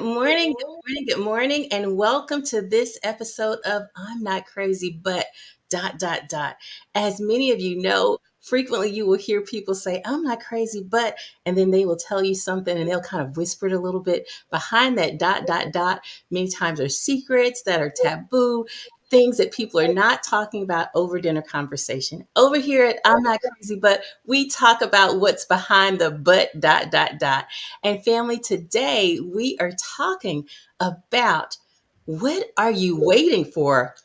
Good morning, good morning, good morning, and welcome to this episode of I'm Not Crazy, but dot, dot, dot. As many of you know, frequently you will hear people say, I'm not crazy, but, and then they will tell you something and they'll kind of whisper it a little bit. Behind that dot, dot, dot, many times are secrets that are taboo, things that people are not talking about over dinner conversation. Over here at I'm Not Crazy, but we talk about what's behind the but, dot, dot, dot. And family, today we are talking about what are you waiting for?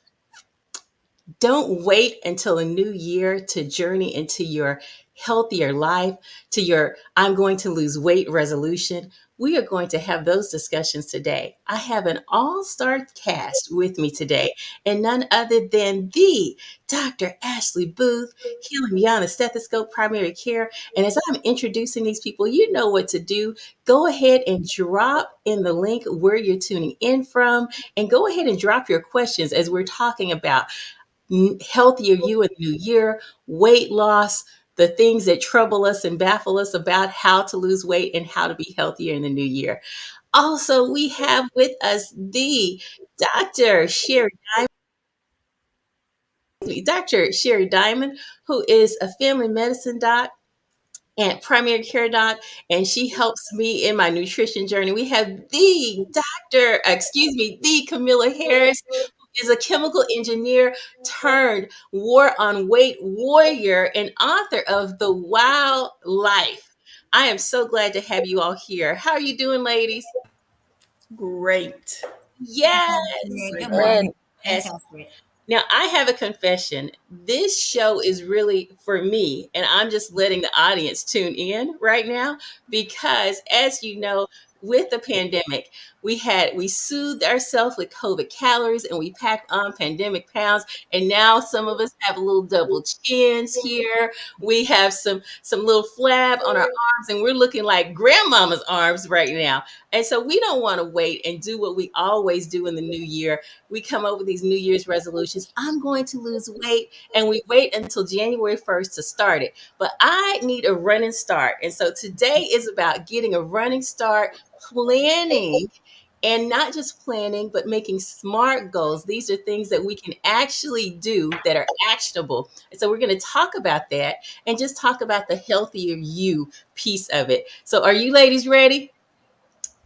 Don't wait until a new year to journey into your healthier life, to your I'm going to lose weight resolution. We are going to have those discussions today. I have an all star cast with me today, and none other than the Dr. Ashley Booth, healing beyond the stethoscope, primary care. And as I'm introducing these people, you know what to do. Go ahead and drop in the link where you're tuning in from, and go ahead and drop your questions as we're talking about healthier you in the new year, weight loss, the things that trouble us and baffle us about how to lose weight and how to be healthier in the new year. Also, we have with us the Dr. Sherry Dr. Sherry Diamond, who is a family medicine doc and primary care doc, and she helps me in my nutrition journey. We have the Camilla Harris, is a chemical engineer turned war on weight warrior and author of The Wild Life. I am so glad to have you all here. How are you doing, ladies? Great. Yes. Good Good. morning. Yes. Fantastic. Now, I have a confession. This show is really for me, and I'm just letting the audience tune in right now because, as you know, with the pandemic, we soothed ourselves with COVID calories and we packed on pandemic pounds. And now some of us have a little double chins here. We have some little flab on our arms, and we're looking like grandmama's arms right now. And so we don't want to wait and do what we always do in the new year. We come up with these New Year's resolutions. I'm going to lose weight, and we wait until January 1st to start it. But I need a running start. And so today is about getting a running start, planning, and not just planning, but making smart goals. These are things that we can actually do that are actionable. And so we're going to talk about that and just talk about the healthier you piece of it. So are you ladies ready?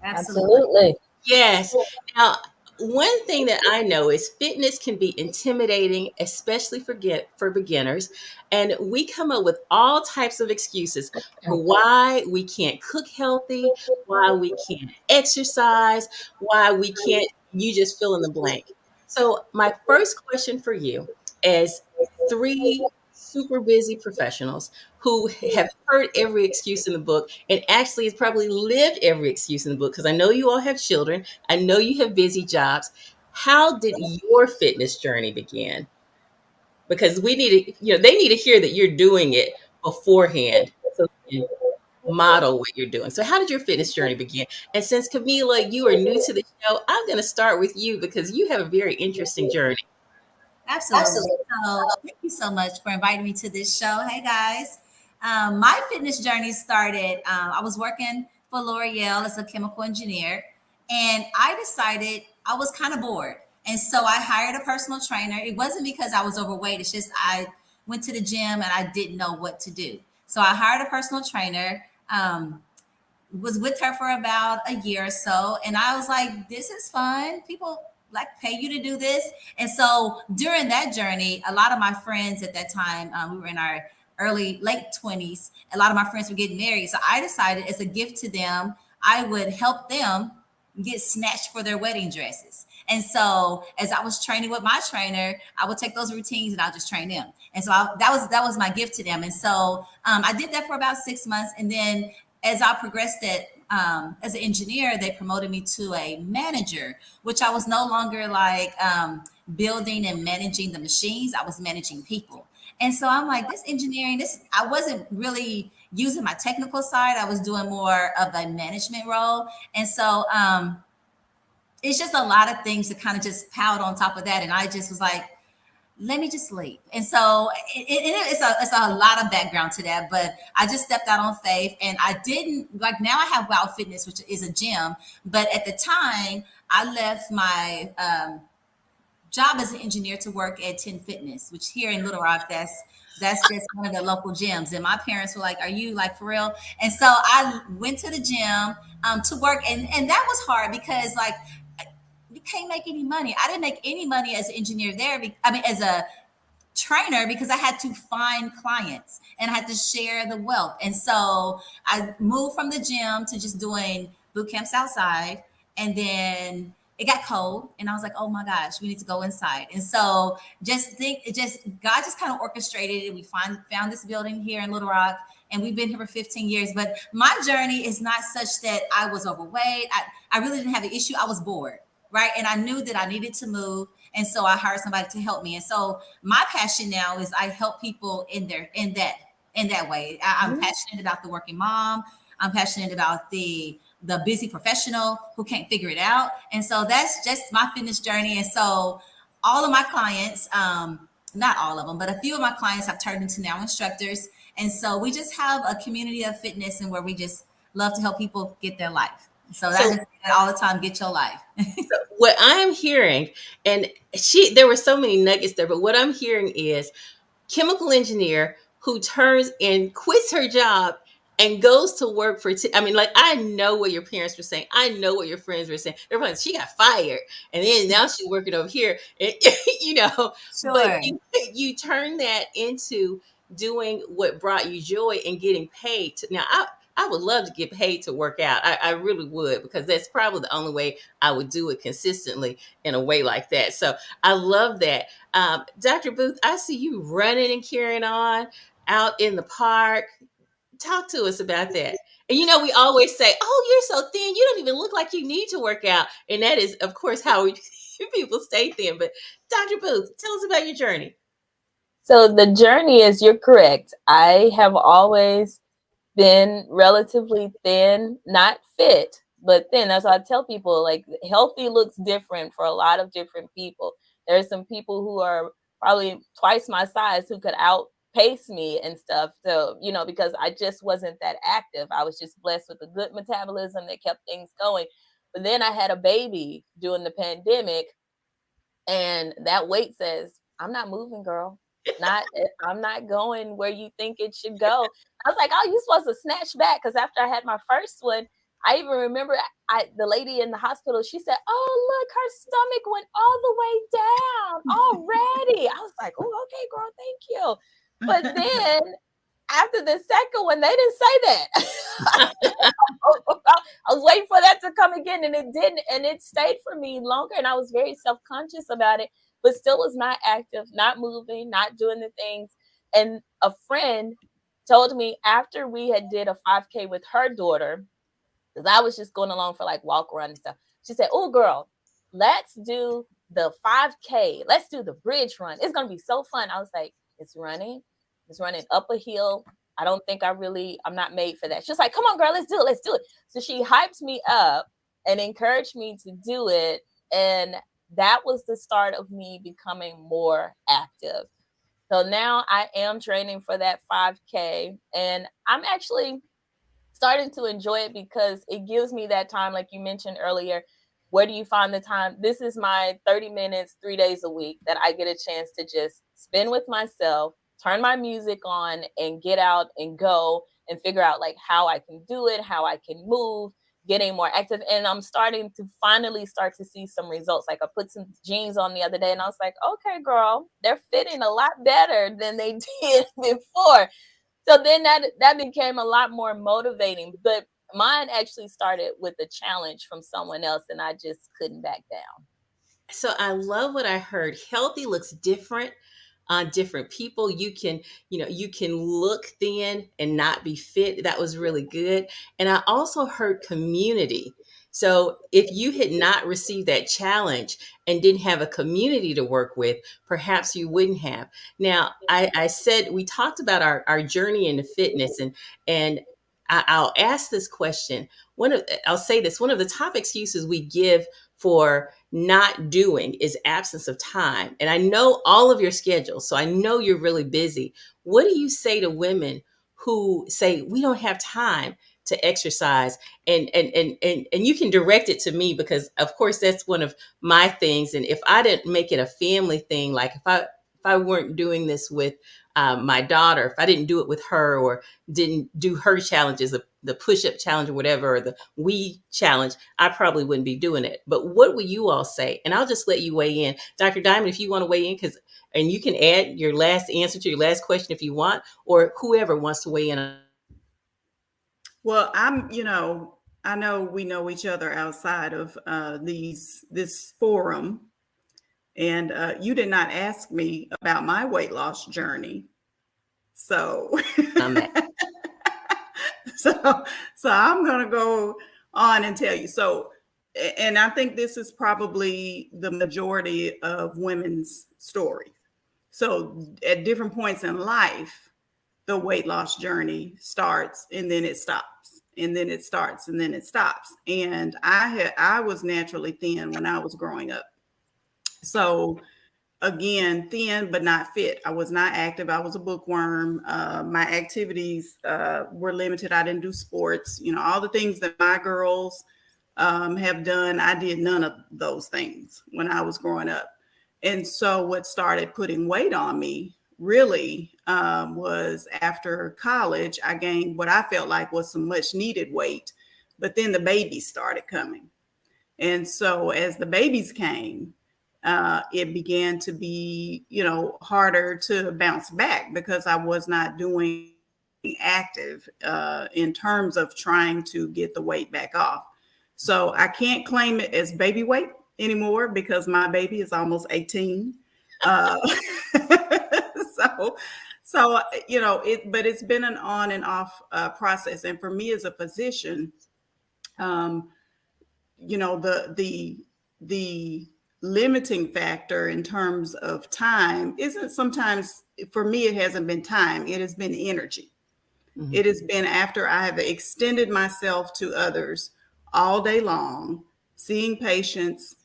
Absolutely. Absolutely. Yes. Now, one thing that I know is fitness can be intimidating, especially for beginners. And we come up with all types of excuses for why we can't cook healthy, why we can't exercise, why we can't, you just fill in the blank. So, my first question for you is three super busy professionals who have heard every excuse in the book and actually has probably lived every excuse in the book because I know you all have children. I know you have busy jobs. How did your fitness journey begin? Because we need to, they need to hear that you're doing it beforehand so they can model what you're doing. So how did your fitness journey begin? And since Camila, you are new to the show, I'm going to start with you because you have a very interesting journey. Absolutely. So, thank you so much for inviting me to this show. Hey, guys. My fitness journey started, I was working for L'Oreal as a chemical engineer, and I decided I was kind of bored. And so I hired a personal trainer. It wasn't because I was overweight, it's just I went to the gym and I didn't know what to do. So I hired a personal trainer. Was with her for about a year or so, and I was like, this is fun. People like pay you to do this. And so during that journey, a lot of my friends at that time, we were in our late 20s, a lot of my friends were getting married, so I decided as a gift to them I would help them get snatched for their wedding dresses. And so as I was training with my trainer, I would take those routines and I'll just train them. And so that was my gift to them. And so I did that for about 6 months. And then as I progressed as an engineer, they promoted me to a manager, which I was no longer like building and managing the machines. I was managing people. And so I'm like, this engineering, I wasn't really using my technical side. I was doing more of a management role. And so it's just a lot of things that kind of just piled on top of that. And I just was like, let me just leave. And so it's a lot of background to that, but I just stepped out on faith, and I didn't like, now I have Wow Fitness, which is a gym. But at the time I left my job as an engineer to work at 10 Fitness, which here in Little Rock, that's just one of the local gyms. And my parents were like, "Are you like for real?" And so I went to the gym to work, and that was hard because like you can't make any money. I didn't make any money as an engineer there. I mean, as a trainer, because I had to find clients and I had to share the wealth. And so I moved from the gym to just doing boot camps outside. And then it got cold and I was like, oh my gosh, we need to go inside. And so God just kind of orchestrated it. We found this building here in Little Rock, and we've been here for 15 years. But my journey is not such that I was overweight. I really didn't have an issue. I was bored, right? And I knew that I needed to move. And so I hired somebody to help me. And so my passion now is I help people in that way. I'm passionate about the working mom. I'm passionate about the busy professional who can't figure it out. And so that's just my fitness journey. And so all of my clients, not all of them, but a few of my clients have turned into now instructors. And so we just have a community of fitness, and where we just love to help people get their life. So that's So just all the time, get your life. what I'm hearing, and there were so many nuggets there, but what I'm hearing is chemical engineer who turns and quits her job and goes to work for I mean, like, I know what your parents were saying. I know what your friends were saying. They're like, she got fired, and then now she's working over here, and, but Sure. you turn that into doing what brought you joy and getting paid now I would love to get paid to work out. I really would, because that's probably the only way I would do it consistently in a way like that. So I love that. Dr. Booth, I see you running and carrying on out in the park. Talk to us about that. And we always say, "Oh, you're so thin. You don't even look like you need to work out." And that is, of course, how people stay thin. But Dr. Booth, tell us about your journey. So the journey is, you're correct. I have always been relatively thin, not fit, but thin. That's why I tell people, like, healthy looks different for a lot of different people. There's some people who are probably twice my size who could outpace me and stuff. So, because I just wasn't that active. I was just blessed with a good metabolism that kept things going. But then I had a baby during the pandemic, and that weight says, I'm not moving, girl. I'm not going where you think it should go. I was like, oh, you supposed to snatch back. Because after I had my first one, I even remember the lady in the hospital, she said, oh, look, her stomach went all the way down already. I was like, oh, okay, girl, thank you. But then after the second one, they didn't say that. I was waiting for that to come again, and it didn't. And it stayed for me longer, and I was very self-conscious about it, but still was not active, not moving, not doing the things. And a friend told me, after we had did a 5K with her daughter, because I was just going along for like walk around and stuff. She said, oh, girl, let's do the 5K. Let's do the bridge run. It's going to be so fun. I was like, it's running. It's running up a hill. I don't think I'm not made for that. She's like, come on, girl, let's do it. Let's do it. So she hyped me up and encouraged me to do it. And that was the start of me becoming more active. So now I am training for that 5K, and I'm actually starting to enjoy it because it gives me that time, like you mentioned earlier. Where do you find the time? This is my 30 minutes, 3 days a week that I get a chance to just spend with myself, turn my music on, and get out and go and figure out like how I can do it, how I can move, getting more active. And I'm starting to finally start to see some results. Like, I put some jeans on the other day and I was like, okay, girl, they're fitting a lot better than they did before. So then that became a lot more motivating. But mine actually started with a challenge from someone else, and I just couldn't back down. So I love what I heard. Healthy looks different on different people. You can look thin and not be fit. That was really good. And I also heard community. So if you had not received that challenge and didn't have a community to work with, perhaps you wouldn't have. Now, I said we talked about our journey into fitness, and I'll ask this question. I'll say this: one of the top excuses we give for not doing is absence of time. And I know all of your schedules, so I know you're really busy. What do you say to women who say we don't have time to exercise? And you can direct it to me, because of course that's one of my things. And if I didn't make it a family thing, like if I weren't doing this with my daughter, if I didn't do it with her, or didn't do her challenges, the push-up challenge or whatever, or the we challenge, I probably wouldn't be doing it. But what would you all say? And I'll just let you weigh in. Dr. Diamond, if you want to weigh in, because and you can add your last answer to your last question if you want, or whoever wants to weigh in. Well, I know we know each other outside of this forum, and you did not ask me about my weight loss journey. So, On that. so, so I'm going to go on and tell you. So, and I think this is probably the majority of women's story. So, at different points in life, the weight loss journey starts and then it stops, and then it starts and then it stops. And I was naturally thin when I was growing up. So again, thin but not fit. I was not active. I was a bookworm. My activities were limited. I didn't do sports. All the things that my girls have done, I did none of those things when I was growing up. And so what started putting weight on me really was after college. I gained what I felt like was some much needed weight, but then the babies started coming. And so as the babies came, it began to be, harder to bounce back because I was not doing active in terms of trying to get the weight back off. So I can't claim it as baby weight anymore because my baby is almost 18. Uh, so, but it's been an on and off process. And for me as a physician, the limiting factor in terms of time isn't sometimes, for me, it hasn't been time. It has been energy. Mm-hmm. It has been after I have extended myself to others all day long, seeing patients,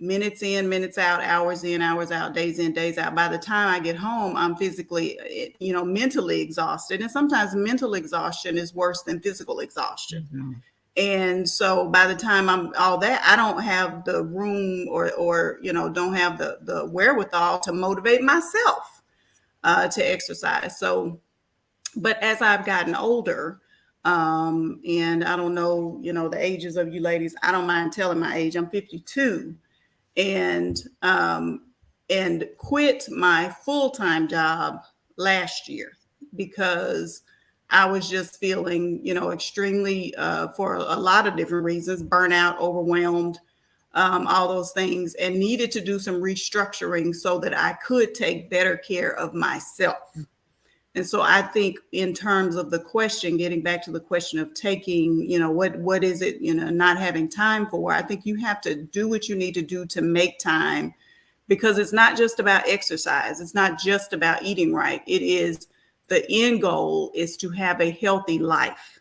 minutes in, minutes out, hours in, hours out, days in, days out. By the time I get home, I'm physically, mentally exhausted. And sometimes mental exhaustion is worse than physical exhaustion. Mm-hmm. And so by the time I'm all that, I don't have the room or don't have the wherewithal to motivate myself to exercise. So, but as I've gotten older, and I don't know, the ages of you ladies, I don't mind telling my age. I'm 52 and quit my full-time job last year because I was just feeling, extremely, for a lot of different reasons, burnout, overwhelmed, all those things, and needed to do some restructuring so that I could take better care of myself. And so I think in terms of the question, getting back to the question of taking, what is it, not having time for, I think you have to do what you need to do to make time, because it's not just about exercise. It's not just about eating right. It is, the end goal is to have a healthy life.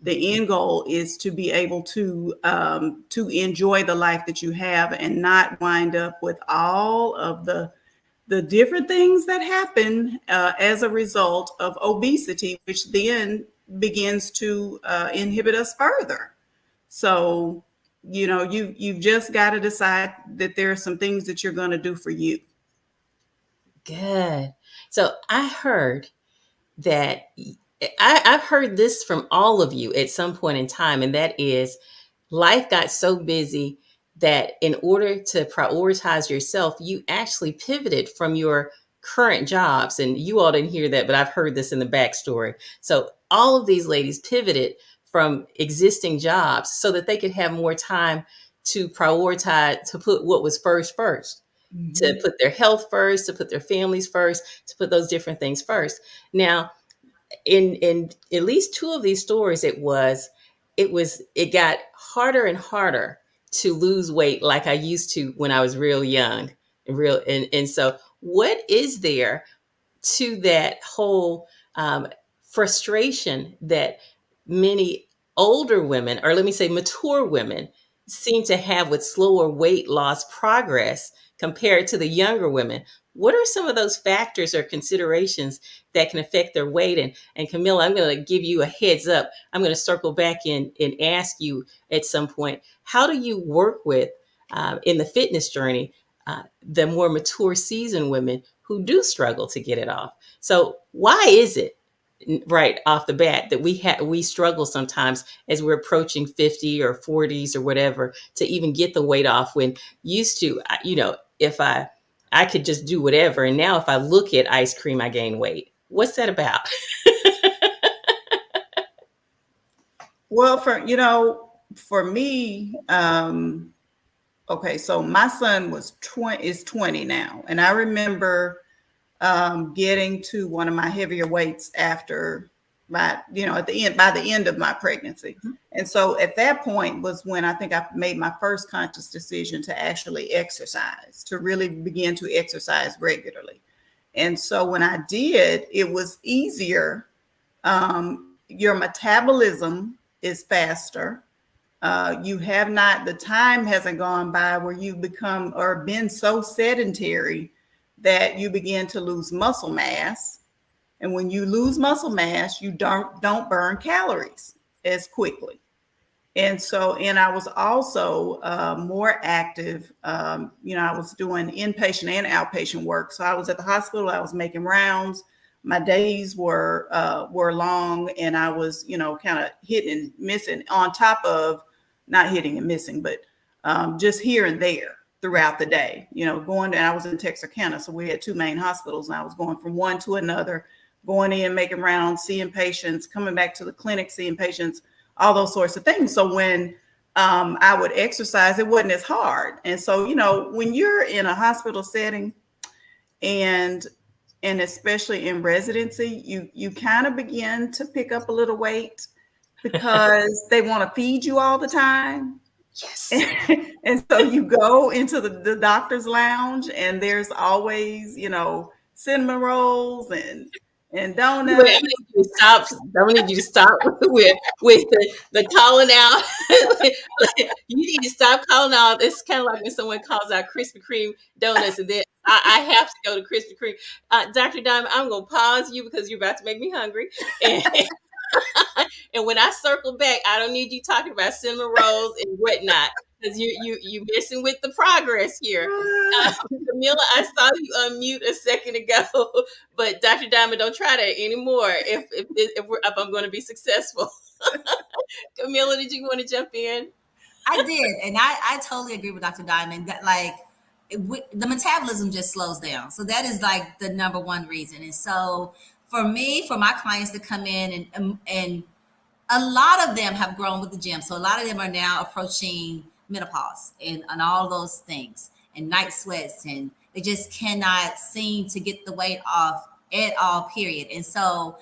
The end goal is to be able to enjoy the life that you have and not wind up with all of the different things that happen as a result of obesity, which then begins to inhibit us further. So, you've just got to decide that there are some things that you're going to do for you. Good. So I heard that I've heard this from all of you at some point in time, and that is life got so busy that in order to prioritize yourself, you actually pivoted from your current jobs. And you all didn't hear that, but I've heard this in the backstory. So all of these ladies pivoted from existing jobs so that they could have more time to prioritize, to put what was first, mm-hmm. to put their health first, to put their families first, to put those different things first. Now, in at least two of these stories, it got harder and harder to lose weight like I used to when I was real young. And so what is there to that whole frustration that many older women, or let me say mature women, seem to have with slower weight loss progress compared to the younger women. What are some of those factors or considerations that can affect their weight? And Camilla, I'm going to give you a heads up. I'm going to circle back in and ask you at some point, how do you work with in the fitness journey the more mature seasoned women who do struggle to get it off? So why is it right off the bat that we struggle sometimes as we're approaching 50 or 40s or whatever to even get the weight off, when used to, if I could just do whatever, and now if I look at ice cream I gain weight? What's that about? Well, for me, okay, so my son is 20 now, and I remember getting to one of my heavier weights after at the end, by the end of my pregnancy. And so at that point was when I think I made my first conscious decision to actually exercise, to really begin to exercise regularly. And so when I did, it was easier. Your metabolism is faster. You have not, the time hasn't gone by where you've become or been so sedentary that you begin to lose muscle mass. And when you lose muscle mass, you don't burn calories as quickly. And so, and I was also more active. I was doing inpatient and outpatient work. So I was at the hospital. I was making rounds. My days were long, and I was, kind of hitting and missing on top of not hitting and missing, but just here and there throughout the day. I was in Texarkana, so we had two main hospitals, and I was going from one to another, going in, making rounds, seeing patients, coming back to the clinic, seeing patients, all those sorts of things. So when I would exercise, it wasn't as hard. And so, when you're in a hospital setting and especially in residency, you kind of begin to pick up a little weight because they want to feed you all the time. Yes. And so you go into the doctor's lounge, and there's always, cinnamon rolls and Wait, donuts. I'm gonna need you to stop with the calling out. You need to stop calling out. It's kind of like when someone calls out Krispy Kreme donuts, and then I have to go to Krispy Kreme. Dr. Diamond, I'm gonna pause you because you're about to make me hungry. And, and when I circle back, I don't need you talking about cinnamon rolls and whatnot, because you messing with the progress here. Camilla, I saw you unmute a second ago, but Dr. Diamond, don't try that anymore if I'm going to be successful. Camilla, did you want to jump in? I did, and I totally agree with Dr. Diamond that the metabolism just slows down. So that is like the number one reason. And so for me, for my clients to come in and a lot of them have grown with the gym. So a lot of them are now approaching menopause and all those things and night sweats, and they just cannot seem to get the weight off at all, period. And so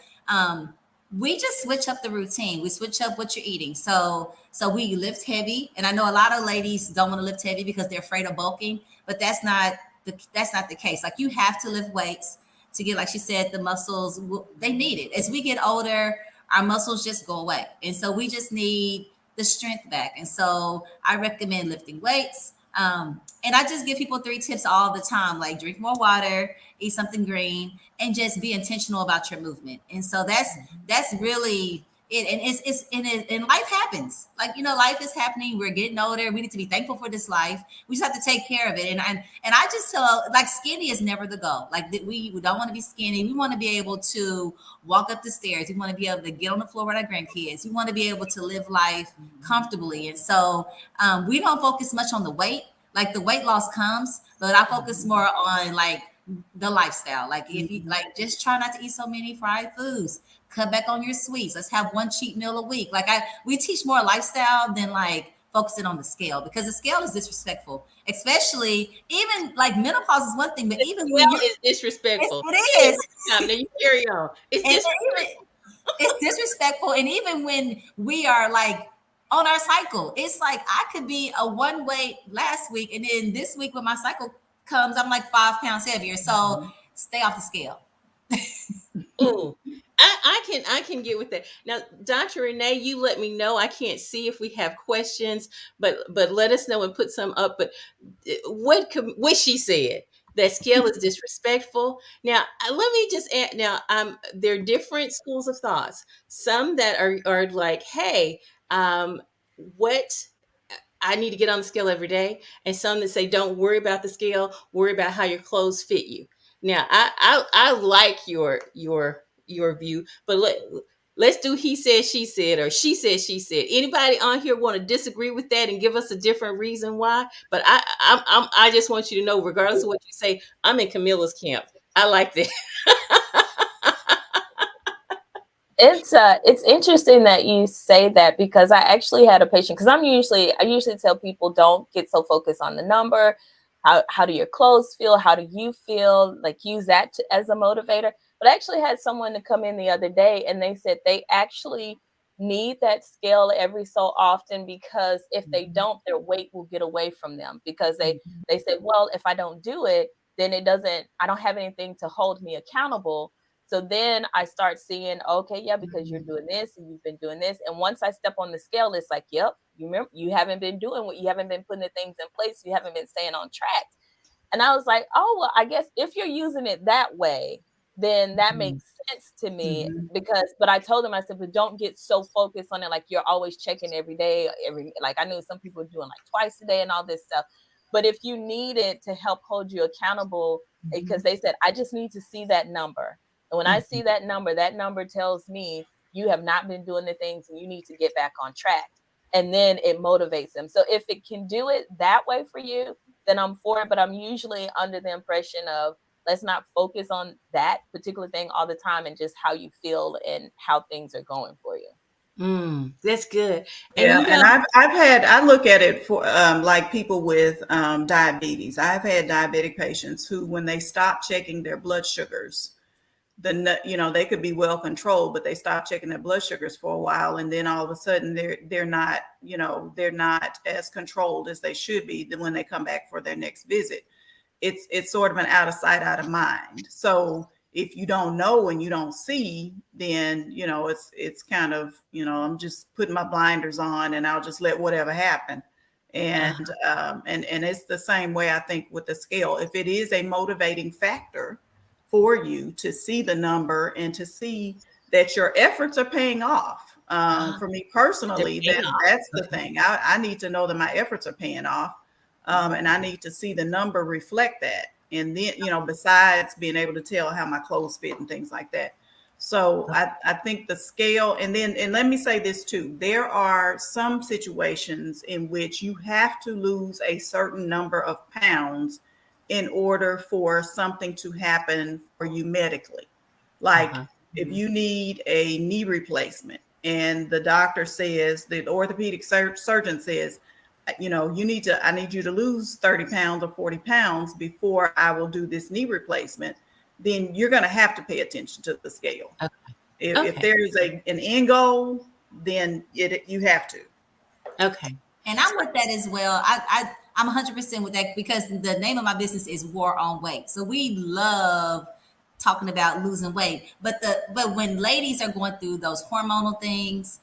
we just switch up the routine. We switch up what you're eating. So we lift heavy. And I know a lot of ladies don't want to lift heavy because they're afraid of bulking, but that's not the case. Like, you have to lift weights to get, like she said, the muscles, they need it. As we get older, our muscles just go away. And so we just need the strength back. And so I recommend lifting weights. And I just give people 3 tips all the time, like drink more water, eat something green, and just be intentional about your movement. And so that's really it. And life happens. Like, life is happening. We're getting older. We need to be thankful for this life. We just have to take care of it. And I just tell, like, skinny is never the goal. Like, we don't want to be skinny. We want to be able to walk up the stairs. We want to be able to get on the floor with our grandkids. We want to be able to live life comfortably. And so we don't focus much on the weight. Like, the weight loss comes, but I focus more on like the lifestyle. Like, if you like, just try not to eat so many fried foods. Cut back on your sweets. Let's have one cheat meal a week. Like, we teach more lifestyle than like focusing on the scale, because the scale is disrespectful. Especially, even like menopause is one thing, but even when it's disrespectful. it is. Now you carry on. It's disrespectful. It's disrespectful. And even when we are like on our cycle, it's like I could be a one weight last week, and then this week when my cycle comes, I'm like 5 pounds heavier. So stay off the scale. Ooh. I can get with that. Now, Dr. Renee, you let me know. I can't see if we have questions, but let us know and put some up. But what she said, that scale is disrespectful. Now, let me just add. Now, there are different schools of thoughts. Some that are like, hey, what I need to get on the scale every day, and some that say don't worry about the scale, worry about how your clothes fit you. Now, I like your view, but let's do he said she said or she said. Anybody on here want to disagree with that and give us a different reason why? But I just want you to know, regardless of what you say, I'm in Camilla's camp. I like that. It's interesting that you say that, because I actually had a patient, because I usually tell people don't get so focused on the number. How do your clothes feel? How do you feel? Like, use that as a motivator. But I actually had someone to come in the other day, and they said they actually need that scale every so often, because if they don't, their weight will get away from them, because they said, well, if I don't do it, then I don't have anything to hold me accountable. So then I start seeing, okay, yeah, because you're doing this and you've been doing this. And once I step on the scale, it's like, yep, you remember, you haven't been doing what you haven't been putting the things in place. You haven't been staying on track. And I was like, oh, well, I guess if you're using it that way, then that makes sense to me. Mm-hmm. But I told them, I said, but don't get so focused on it. Like, you're always checking every day, like I knew some people doing like twice a day and all this stuff. But if you need it to help hold you accountable, because they said, I just need to see that number. And when I see that number tells me you have not been doing the things and you need to get back on track. And then it motivates them. So if it can do it that way for you, then I'm for it. But I'm usually under the impression of, let's not focus on that particular thing all the time, and just how you feel and how things are going for you. That's good. And Yeah, and I look at it for like people with diabetes. I've had diabetic patients who, when they stop checking their blood sugars, they could be well controlled, but they stop checking their blood sugars for a while, and then all of a sudden they're not as controlled as they should be when they come back for their next visit. It's sort of an out of sight, out of mind. So if you don't know and you don't see, then it's kind of, I'm just putting my blinders on and I'll just let whatever happen. uh, And it's the same way, I think, with the scale. If it is a motivating factor for you to see the number and to see that your efforts are paying off. For me they're personally, paying off. that's the Okay. thing. I need to know that my efforts are paying off, and I need to see the number reflect that. And then, besides being able to tell how my clothes fit and things like that. So I think the scale, and let me say this too, there are some situations in which you have to lose a certain number of pounds in order for something to happen for you medically. Like, Uh-huh. if you need a knee replacement and the doctor says, the orthopedic surgeon says, I need you to lose 30 pounds or 40 pounds before I will do this knee replacement, then you're going to have to pay attention to the scale. Okay. If Okay. there is an end goal, then you have to. Okay. And I'm with that as well. I'm 100% with that, because the name of my business is War on Weight. So we love talking about losing weight, but when ladies are going through those hormonal things,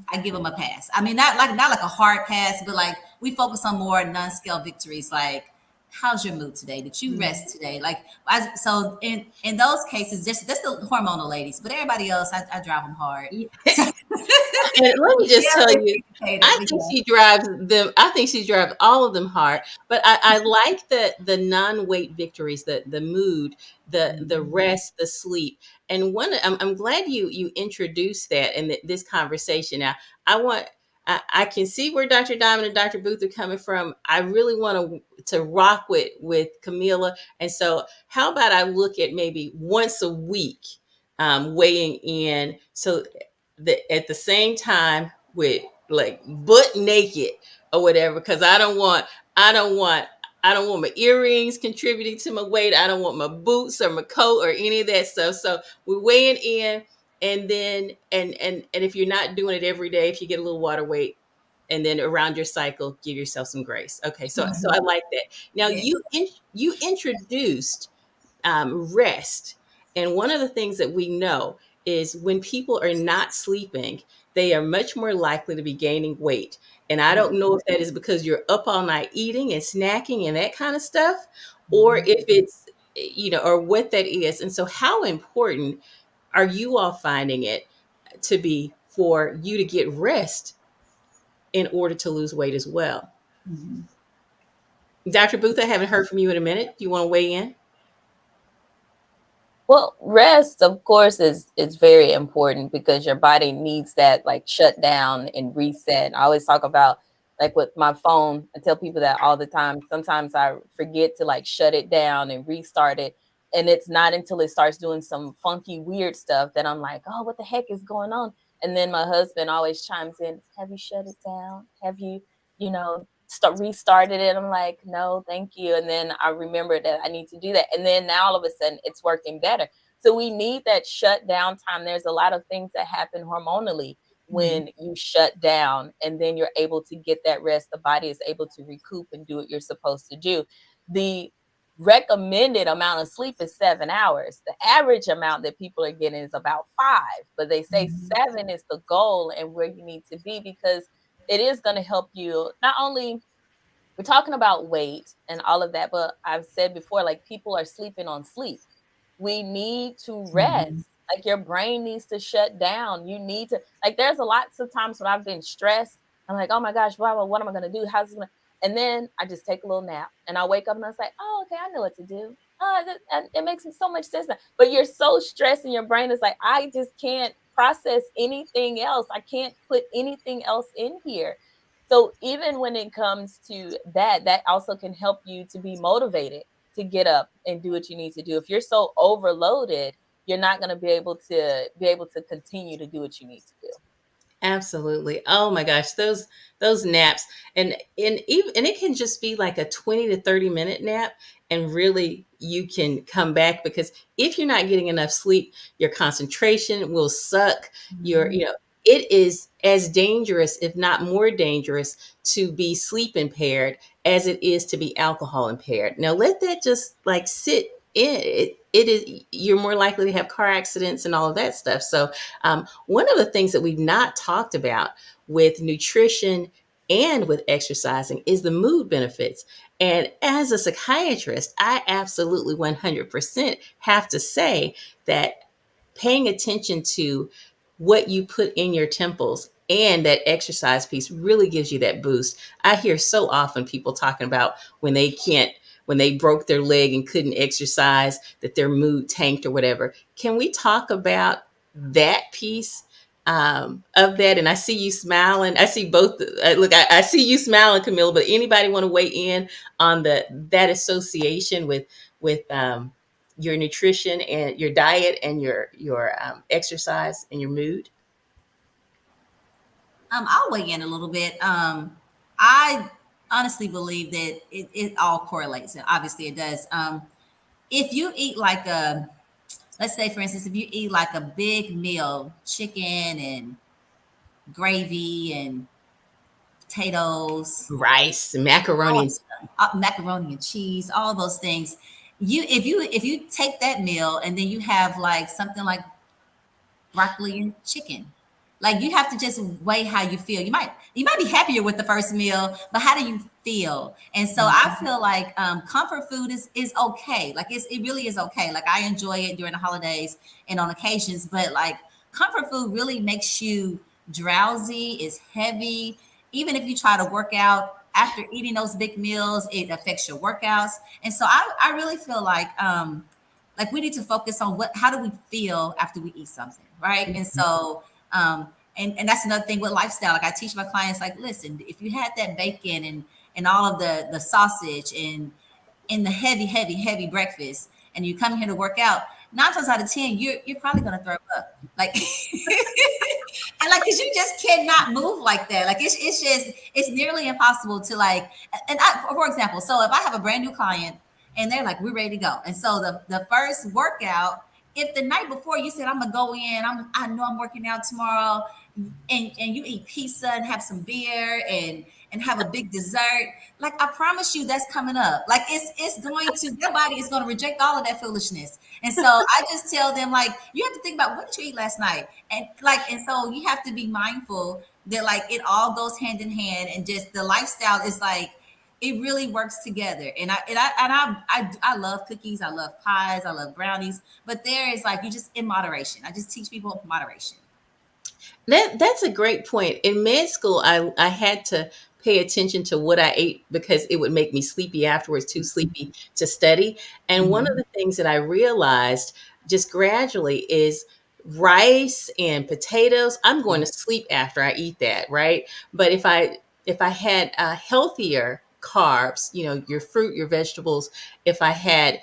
I give them a pass. I mean, not like a hard pass, but like, we focus on more non-scale victories, like, how's your mood today? Did you rest today? Like, so in those cases, just that's the hormonal ladies, but everybody else, I drive them hard. Yeah. So, And let me just yeah, tell it's you, irritated, I but think yeah. she drives them. I think she drives all of them hard. But I like the non-weight victories, the mood, the rest, the sleep. And I'm glad you introduced that in this conversation. Now, I want. I can see where Dr. Diamond and Dr. Booth are coming from. I really want to rock with Camilla. And so, how about I look at maybe once a week, weighing in, so at the same time, with like butt naked or whatever, because I don't want I don't want my earrings contributing to my weight. I don't want my boots or my coat or any of that stuff. So we're weighing in, and then and if you're not doing it every day, if you get a little water weight, and then around your cycle, give yourself some grace. Okay, so I like that. Now Yes. you introduced rest, and one of the things that we know is when people are not sleeping, they are much more likely to be gaining weight. And I don't know if that is because you're up all night eating and snacking and that kind of stuff, or Mhm. if it's, or what that is. And so, how important are you all finding it to be for you to get rest in order to lose weight as well? Mhm. Dr. Booth, I haven't heard from you in a minute. Do you want to weigh in? Well, rest, of course, is very important because your body needs that like shut down and reset. I always talk about like with my phone. I tell people that all the time. Sometimes I forget to like shut it down and restart it. And it's not until it starts doing some funky, weird stuff that I'm like, oh, what the heck is going on? And then my husband always chimes in, have you shut it down? Have you, restarted it? I'm like, no, thank you. And then I remember that I need to do that. And then now all of a sudden it's working better. So we need that shut down time. There's a lot of things that happen hormonally Mhm. when you shut down and then you're able to get that rest. The body is able to recoup and do what you're supposed to do. The recommended amount of sleep is 7 hours. The average amount that people are getting is about 5, but they say Mhm. 7 is the goal and where you need to be because it is going to help you not only we're talking about weight and all of that, but I've said before, like people are sleeping on sleep. We need to Mhm. rest. Like your brain needs to shut down. You need to like there's a lots of times when I've been stressed. I'm like, oh my gosh, wow, what am I gonna do? How's this gonna and then I just take a little nap and I wake up and I was like, oh, okay, I know what to do. And it makes so much sense now. But you're so stressed and your brain is like, I just can't process anything else. I can't put anything else in here. So even when it comes to that, that also can help you to be motivated to get up and do what you need to do. If you're so overloaded, you're not going to be able to continue to do what you need to do. Absolutely. Oh my gosh, those naps, and it can just be like a 20 to 30-minute nap, and really you can come back, because if you're not getting enough sleep, your concentration will suck. Your Mhm. it is as dangerous, if not more dangerous, to be sleep impaired as it is to be alcohol impaired. Now let that just like sit in it is you're more likely to have car accidents and all of that stuff. So one of the things that we've not talked about with nutrition and with exercising is the mood benefits. And as a psychiatrist, I absolutely 100% have to say that paying attention to what you put in your temples and that exercise piece really gives you that boost. I hear so often people talking about when they broke their leg and couldn't exercise, that their mood tanked or whatever. Can we talk about that piece of that? And I see you smiling. I see both. Look, I see you smiling, Camilla. But anybody want to weigh in on that association with your nutrition and your diet and your exercise and your mood? I'll weigh in a little bit. I honestly believe that it all correlates, and obviously it does. If you eat like let's say for instance, if you eat like a big meal, chicken and gravy and potatoes, Rice, all macaroni, and macaroni and cheese, all those things. If you take that meal and then you have like something like broccoli and chicken. Like you have to just weigh how you feel. You might be happier with the first meal, but how do you feel? And so I feel like comfort food is okay. Like it really is okay. Like I enjoy it during the holidays and on occasions, but like comfort food really makes you drowsy, is heavy. Even if you try to work out after eating those big meals, it affects your workouts. And so I really feel like we need to focus on how do we feel after we eat something, right? And so and that's another thing with lifestyle. Like I teach my clients, like, listen, if you had that bacon and all of the sausage and the heavy breakfast, and you come here to work out, 9 times out of 10, you're probably gonna throw up. Like and like because you just cannot move like that. Like it's just it's nearly impossible to like for example, so if I have a brand new client and they're like, we're ready to go. And so the first workout if the night before you said I'm gonna go in, I know I'm working out tomorrow, and you eat pizza and have some beer and have a big dessert, like I promise you that's coming up. Like it's going to, your body is going to reject all of that foolishness. And so I just tell them, like, you have to think about, what did you eat last night? And like, and so you have to be mindful that like it all goes hand in hand, and just the lifestyle is like, it really works together. And I love cookies, I love pies, I love brownies, but there is like, you just in moderation. I just teach people moderation. That's a great point. In med school, I had to pay attention to what I ate because it would make me sleepy afterwards, too sleepy to study. And one of Mhm. the things that I realized just gradually is rice and potatoes. I'm going to sleep after I eat that, right? But if I had healthier carbs, your fruit, your vegetables, if I had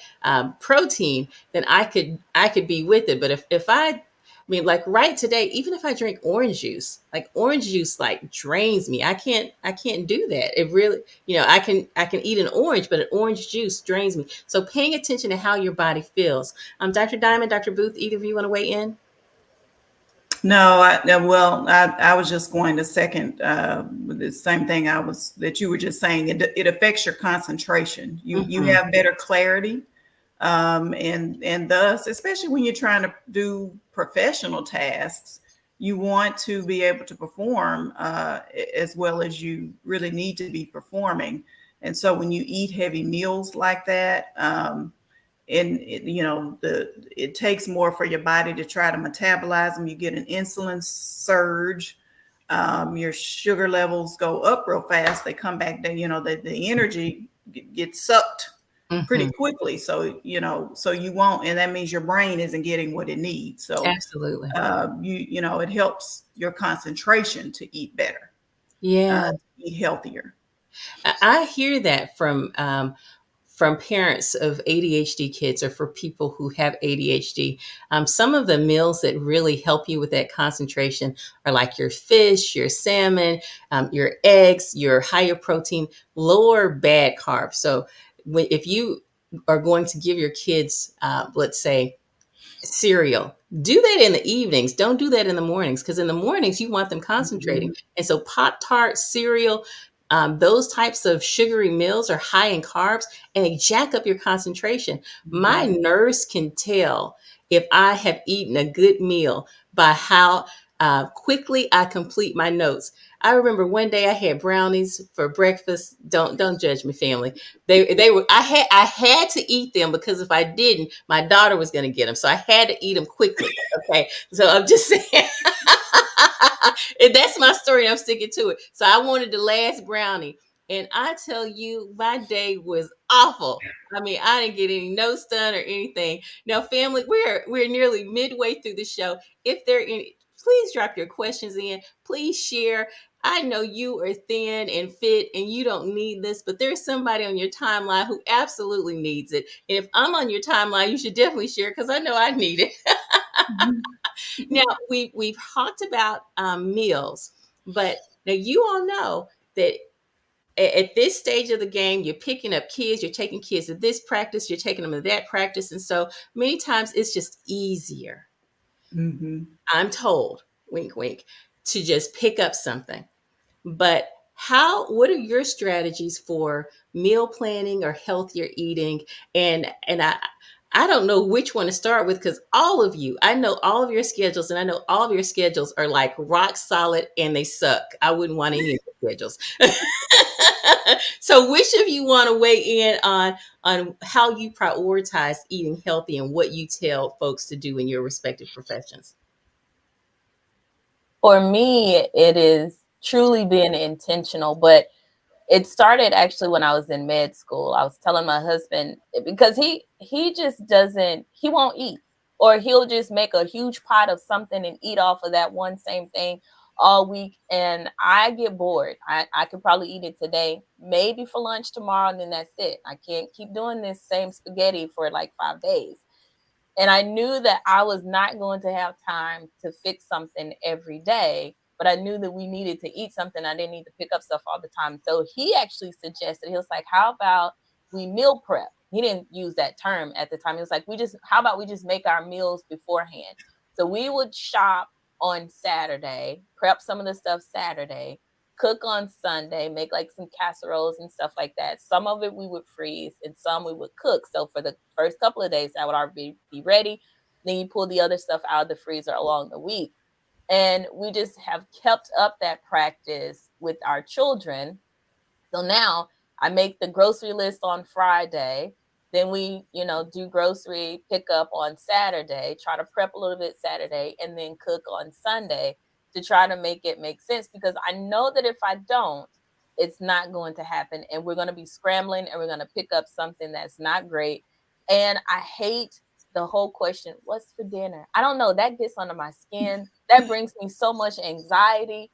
protein, then I could be with it. But if I mean, like right today, even if I drink orange juice like drains me. I can't do that. It really, I can eat an orange, but an orange juice drains me. So paying attention to how your body feels. Dr. Diamond, Dr. Booth, either of you want to weigh in? No, well, I was just going to second the same thing I was that you were just saying. It affects your concentration. You Hmm. have better clarity, and thus, especially when you're trying to do professional tasks, you want to be able to perform as well as you really need to be performing. And so, when you eat heavy meals like that, and it takes more for your body to try to metabolize them. You get an insulin surge. Your sugar levels go up real fast. They come back down. The energy gets sucked pretty Hmm. quickly. So so you won't, and that means your brain isn't getting what it needs. So Absolutely. it helps your concentration to eat better, Yeah. to eat healthier. I hear that from parents of ADHD kids or for people who have ADHD. Some of the meals that really help you with that concentration are like your fish, your salmon, your eggs, your higher protein, lower bad carbs. So if you are going to give your kids, let's say, cereal, do that in the evenings. Don't do that in the mornings, because in the mornings you want them concentrating. Mhm. And so Pop Tart, cereal, those types of sugary meals are high in carbs and they jack up your concentration. My Mhm. nurse can tell if I have eaten a good meal by how quickly I complete my notes. I remember one day I had brownies for breakfast. Don't judge me, family. They were, I had to eat them because if I didn't, my daughter was going to get them. So I had to eat them quickly. Okay, so I'm just saying. And that's my story. I'm sticking to it. So I wanted the last brownie, and I tell you, my day was awful. I mean, I didn't get any notes done or anything. Now, family, we're nearly midway through the show. If there are any, please drop your questions in. Please share. I know you are thin and fit and you don't need this, but there's somebody on your timeline who absolutely needs it. And if I'm on your timeline, you should definitely share because I know I need it. Now we've talked about meals, but now you all know that at this stage of the game, you're picking up kids, you're taking kids to this practice, you're taking them to that practice, and so many times it's just easier. Mhm. I'm told, wink, wink, to just pick up something. But what are your strategies for meal planning or healthier eating? And I don't know which one to start with because all of you, I know all of your schedules, and I know all of your schedules are like rock solid and they suck. I wouldn't want any of your schedules. So which of you want to weigh in on how you prioritize eating healthy and what you tell folks to do in your respective professions? For me, it is truly being intentional, but it started actually when I was in med school. I was telling my husband because he just doesn't, he won't eat, or he'll just make a huge pot of something and eat off of that one same thing all week, and I get bored. I could probably eat it today, maybe for lunch tomorrow, and then that's it. I can't keep doing this same spaghetti for like 5 days. And I knew that I was not going to have time to fix something every day, but I knew that we needed to eat something. I didn't need to pick up stuff all the time. So he actually suggested, he was like, how about we meal prep? he didn't use that term at the time. It was like, how about we just make our meals beforehand? So we would shop on Saturday, prep some of the stuff Saturday, cook on Sunday, make like some casseroles and stuff like that. Some of it we would freeze and some we would cook. So for the first couple of days, that would already be ready. Then you pull the other stuff out of the freezer along the week. And we just have kept up that practice with our children. So now I make the grocery list on Friday. Then we, do grocery pickup on Saturday, try to prep a little bit Saturday, and then cook on Sunday to try to make it make sense, because I know that if I don't, it's not going to happen. And we're going to be scrambling and we're going to pick up something that's not great. And I hate the whole question, what's for dinner? I don't know. That gets under my skin. That brings me so much anxiety.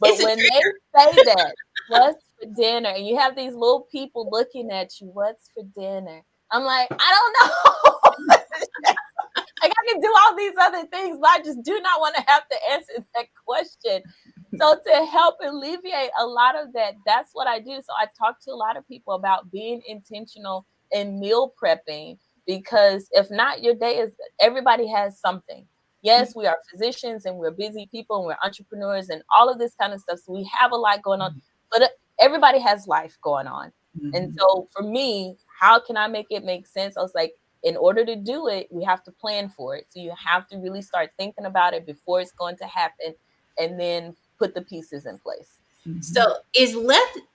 It's But a when they trigger. say that, what's for dinner? And you have these little people looking at you, what's for dinner? I'm like, I don't know. Like, I can do all these other things, but I just do not want to have to answer that question. So to help alleviate a lot of that, that's what I do. So I talk to a lot of people about being intentional in meal prepping, because if not, your day is, everybody has something. Yes, we are physicians and we're busy people and we're entrepreneurs and all of this kind of stuff. So we have a lot going on, but everybody has life going on. And so for me, how can I make it make sense? I was like, in order to do it, we have to plan for it. So you have to really start thinking about it before it's going to happen, and then put the pieces in place. So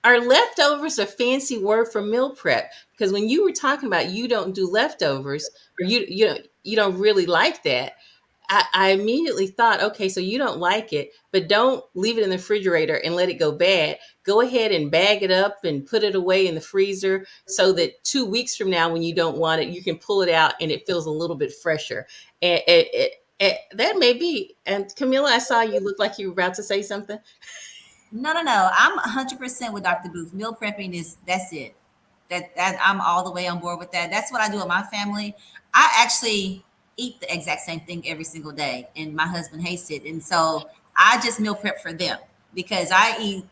are leftovers a fancy word for meal prep? Because when you were talking about you don't do leftovers, or you don't really like that, I immediately thought, okay, so you don't like it, but don't leave it in the refrigerator and let it go bad. Go ahead and bag it up and put it away in the freezer so that 2 weeks from now, when you don't want it, you can pull it out and it feels a little bit fresher. And that may be. And Camilla, I saw you look like you were about to say something. No, no, no. I'm 100% with Dr. Booth. Meal prepping that's it. That I'm all the way on board with that. That's what I do with my family. I actually eat the exact same thing every single day, and my husband hates it. And so I just meal prep for them because I eat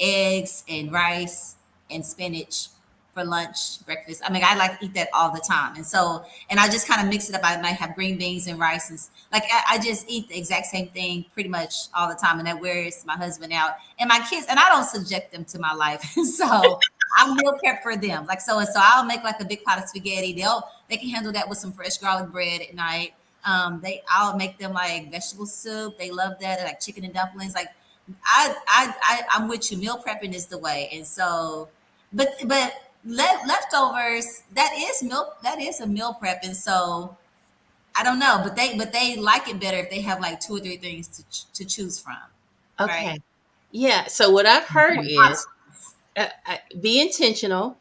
eggs and rice and spinach for lunch, breakfast. I mean, I like to eat that all the time. And I just kind of mix it up. I might have green beans and rice. And I just eat the exact same thing pretty much all the time. And that wears my husband out and my kids. And I don't subject them to my life. So I meal prep for them. And so I'll make like a big pot of spaghetti. They can handle that with some fresh garlic bread at night. I'll make them like vegetable soup. They love that. Like chicken and dumplings. Like I'm with you. Meal prepping is the way. And so, but leftovers, that is a meal prep. And so I don't know, but they like it better if they have like two or three things to choose from, right? Okay. Yeah. So what I've heard is be intentional.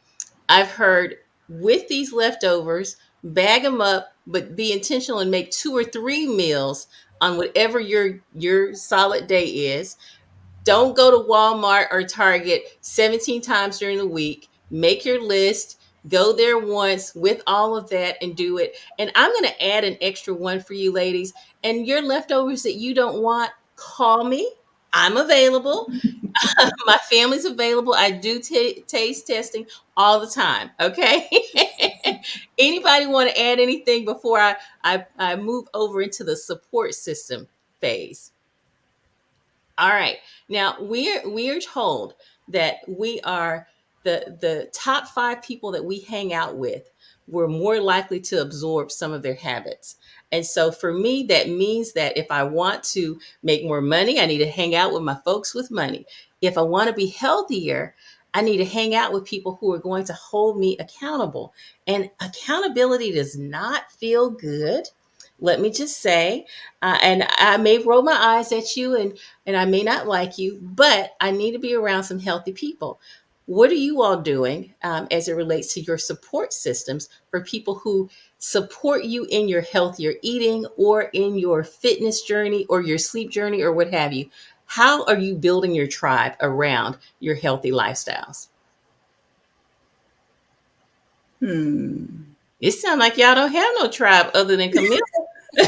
I've heard with these leftovers, bag them up, but be intentional and make 2 or 3 meals on whatever your solid day is. Don't go to Walmart or Target 17 times during the week. Make your list, go there once with all of that and do it. And I'm going to add an extra one for you ladies. And your leftovers that you don't want, call me. I'm available. My family's available. I do taste testing all the time. Okay. Anybody want to add anything before I move over into the support system phase? All right. Now we are told that we are the top 5 people that we hang out with. We're more likely to absorb some of their habits. And so for me, that means that if I want to make more money, I need to hang out with my folks with money. If I want to be healthier, I need to hang out with people who are going to hold me accountable. And accountability does not feel good. Let me just say, and I may roll my eyes at you, and I may not like you, but I need to be around some healthy people. What are you all doing as it relates to your support systems for people who support you in your healthier eating or in your fitness journey or your sleep journey or what have you? How are you building your tribe around your healthy lifestyles? It sounds like y'all don't have no tribe other than Camille.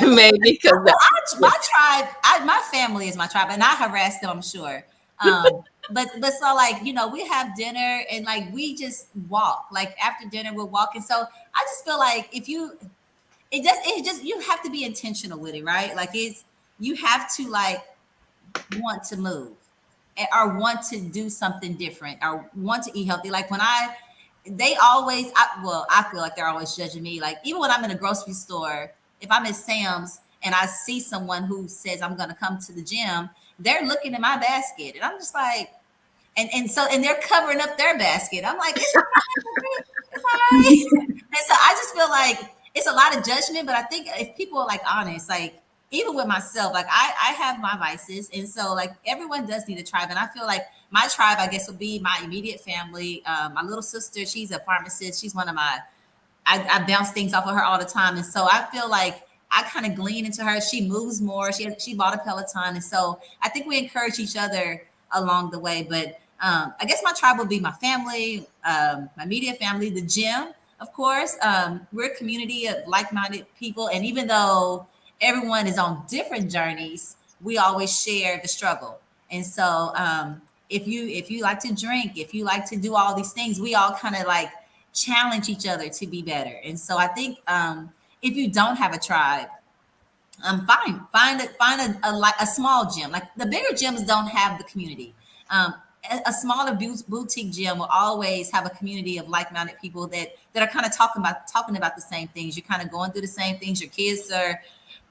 Maybe because My tribe, my family is my tribe, and I harass them, I'm sure. But so like, we have dinner and like we just walk. Like after dinner we're walking. So I just feel like if you it just you have to be intentional with it, right? Like you have to like want to move or want to do something different or want to eat healthy. Like when they always, I feel like they're always judging me. Like even when I'm in a grocery store, if I'm at Sam's and I see someone who says I'm going to come to the gym, they're looking at my basket and I'm just like, and they're covering up their basket. I'm like, it's okay, it's all right. And so I just feel like it's a lot of judgment, but I think if people are like honest, like even with myself, like I have my vices, and so like everyone does need a tribe, and I feel like my tribe, I guess, would be my immediate family. My little sister, she's a pharmacist. She's one of my I bounce things off of her all the time, and so I feel like I kind of glean into her. She moves more. She bought a Peloton, and so I think we encourage each other along the way. But I guess my tribe would be my family, my immediate family, the gym, of course. We're a community of like-minded people, and even though everyone is on different journeys, we always share the struggle. And so if you like to drink, if you like to do all these things, we all kind of like challenge each other to be better. And so I think if you don't have a tribe, fine. Find a small gym. Like the bigger gyms don't have the community. A smaller boutique gym will always have a community of like-minded people that are kind of talking about the same things. You're kind of going through the same things. Your kids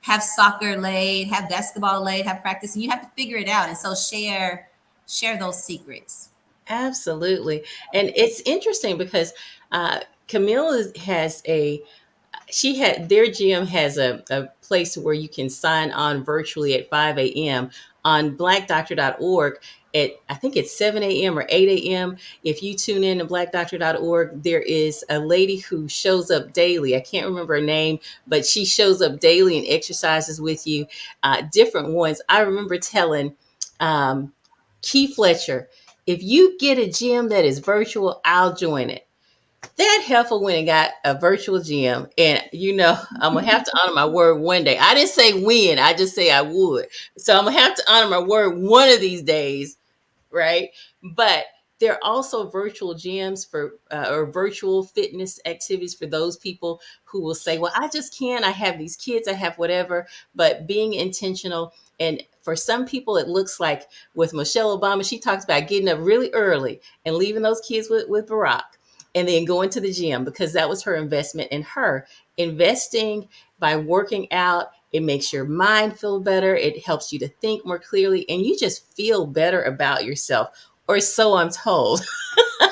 have soccer late, have basketball late, have practice, and you have to figure it out. And so share those secrets. Absolutely. And it's interesting because Camille has she had their gym has a place where you can sign on virtually at 5 a.m. on blackdoctor.org at I think it's 7 a.m. or 8 a.m. If you tune in to blackdoctor.org, there is a lady who shows up daily. I can't remember her name, but she shows up daily and exercises with you, different ones. I remember telling um, Key Fletcher, if you get a gym that is virtual, I'll join it. That heifer went and got a virtual gym, and I'm gonna have to honor my word one day. I didn't say when, I just say I would. So I'm gonna have to honor my word one of these days, right? But there are also virtual gyms for or virtual fitness activities for those people who will say, "Well, I just can't. I have these kids. I have whatever." But being intentional, and for some people, it looks like with Michelle Obama, she talks about getting up really early and leaving those kids with Barack, and then going to the gym because that was her investment in her investing by working out. It makes your mind feel better. It helps you to think more clearly, and you just feel better about yourself, or so I'm told. I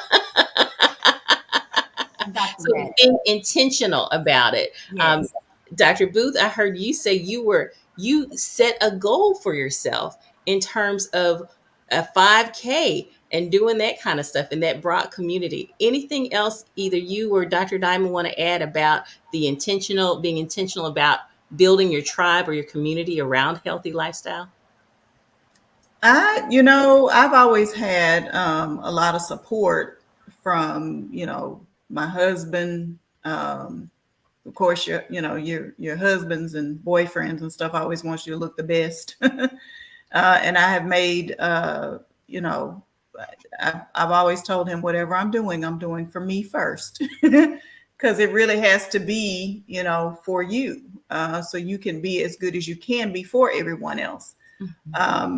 got So that. being intentional about it. Yes. Dr. Booth, I heard you say you set a goal for yourself in terms of a 5K and doing that kind of stuff in that broad community. Anything else either you or Dr. Diamond want to add about being intentional about building your tribe or your community around healthy lifestyle? I've always had a lot of support from, my husband. Of course, your husbands and boyfriends and stuff always wants you to look the best. And I have made, I've always told him whatever I'm doing for me first, because it really has to be, for you, so you can be as good as you can be for everyone else.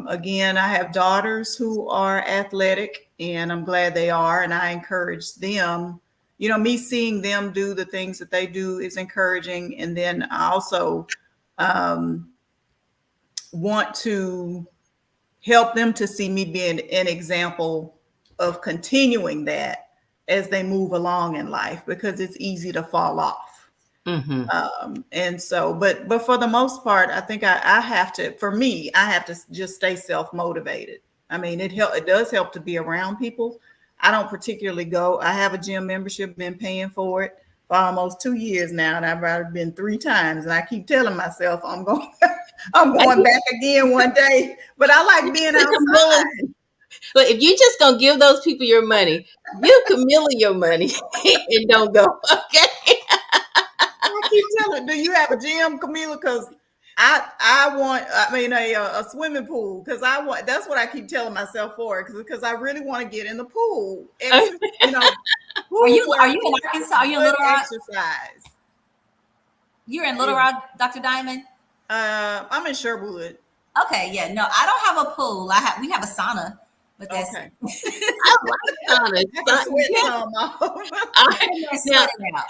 Again, I have daughters who are athletic, and I'm glad they are, and I encourage them. Me seeing them do the things that they do is encouraging, and then I also um, want to help them to see me being an example of continuing that as they move along in life, because it's easy to fall off. Mm-hmm. And so, but for the most part, I think I have to, for me, I have to just stay self-motivated. I mean, it does help to be around people. I don't particularly go. I have a gym membership, been paying for it for almost 2 years now, and I've already been 3 times, and I keep telling myself I'm going, I'm going back again one day. But I like being Camilla, outside. but if you just gonna give those people your money, give Camilla your money and don't go. Okay. I keep telling, do you have a gym, Camila? Because I want, I mean, a swimming pool, because I want, that's what I keep telling myself for, because I really want to get in the pool, pool Are work you in is Arkansas? Are you in good Little Rock? exercise. You're in Little It, Rock, Dr. Diamond? I'm in Sherwood. Okay, yeah. No, I don't have a pool. We have a sauna, but that's Okay, it. I like saunas. I can sweat Yeah. some off. I, Been there now, sweating out.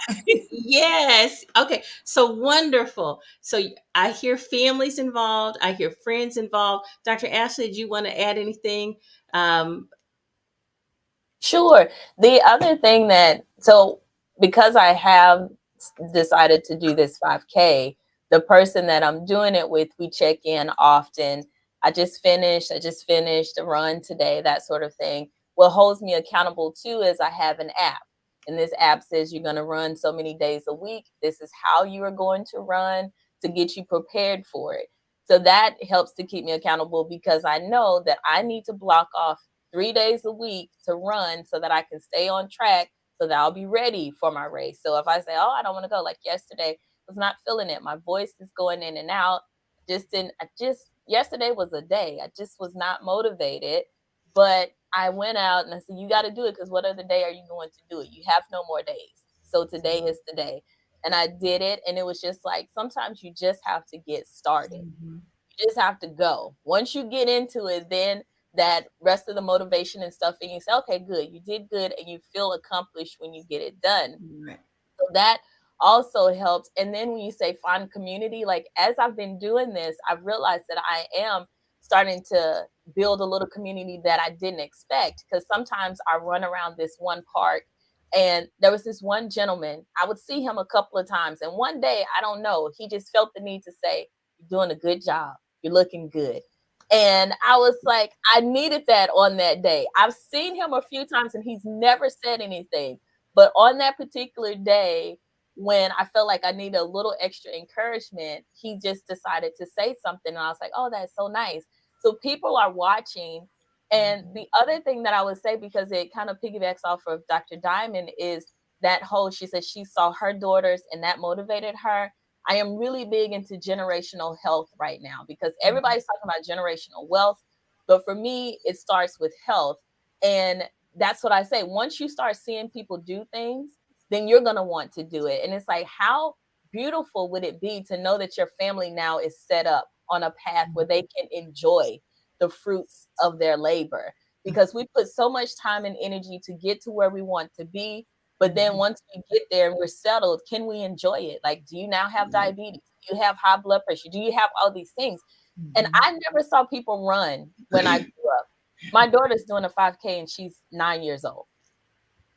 yes. Okay. So wonderful. So I hear families involved. I hear friends involved. Dr. Ashley, do you want to add anything? Um, Sure. The other thing because I have decided to do this 5K, the person that I'm doing it with, we check in often. I just finished a run today, that sort of thing. What holds me accountable too is I have an app. And this app says you're going to run so many days a week. This is how you are going to run to get you prepared for it. So that helps to keep me accountable because I know that I need to block off 3 days a week to run so that I can stay on track so that I'll be ready for my race. So if I say, oh, I don't want to go, like yesterday, I was not feeling it. My voice is going in and out. Yesterday was a day. I just was not motivated. But I went out and I said, you got to do it because what other day are you going to do it? You have no more days. So today is the day. And I did it. And it was just like, sometimes you just have to get started. Mhm. You just have to go. Once you get into it, then that rest of the motivation and stuff, and you say, okay, good, you did good, and you feel accomplished when you get it done. Right. So that also helps. And then when you say find community, like as I've been doing this, I've realized that I am starting to build a little community that I didn't expect. Because sometimes I run around this one park and there was this one gentleman, I would see him a couple of times. And one day, I don't know, he just felt the need to say, you're doing a good job. You're looking good. And I was like, I needed that on that day. I've seen him a few times and he's never said anything. But on that particular day, when I felt like I needed a little extra encouragement, he just decided to say something. And I was like, oh, that's so nice. So people are watching. And the other thing that I would say, because it kind of piggybacks off of Dr. Diamond, is that whole, she said she saw her daughters and that motivated her. I am really big into generational health right now because everybody's talking about generational wealth. But for me, it starts with health. And that's what I say. Once you start seeing people do things, then you're going to want to do it. And it's like, how beautiful would it be to know that your family now is set up on a path where they can enjoy the fruits of their labor? Because we put so much time and energy to get to where we want to be. But then once we get there and we're settled, can we enjoy it? Like, do you now have diabetes? Do you have high blood pressure? Do you have all these things? And I never saw people run when I grew up. My daughter's doing a 5K and she's 9 years old.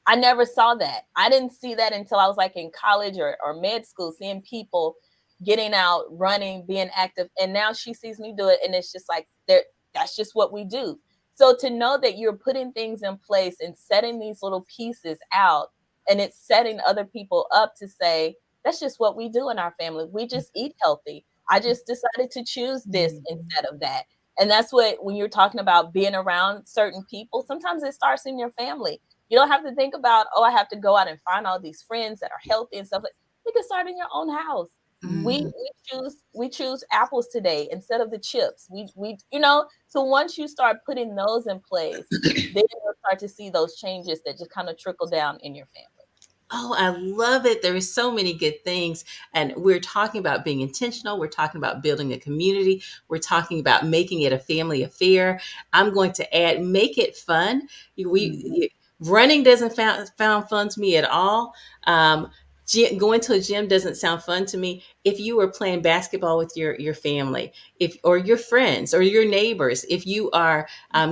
I never saw that. I didn't see that until I was like in college or med school, seeing people getting out, running, being active. And now she sees me do it. And it's just like, that's just what we do. So to know that you're putting things in place and setting these little pieces out, and it's setting other people up to say, that's just what we do in our family. We just eat healthy. I just decided to choose this instead of that. And that's what, when you're talking about being around certain people, sometimes it starts in your family. You don't have to think about, oh, I have to go out and find all these friends that are healthy and stuff. You can start in your own house. We mhm. we choose apples today instead of the chips. So once you start putting those in place, then you'll start to see those changes that just kind of trickle down in your family. Oh, I love it. There are so many good things. And we're talking about being intentional. We're talking about building a community. We're talking about making it a family affair. I'm going to add, make it fun. Running doesn't found fun to me at all. Going to a gym doesn't sound fun to me. If you are playing basketball with your family, if or your friends or your neighbors, if you are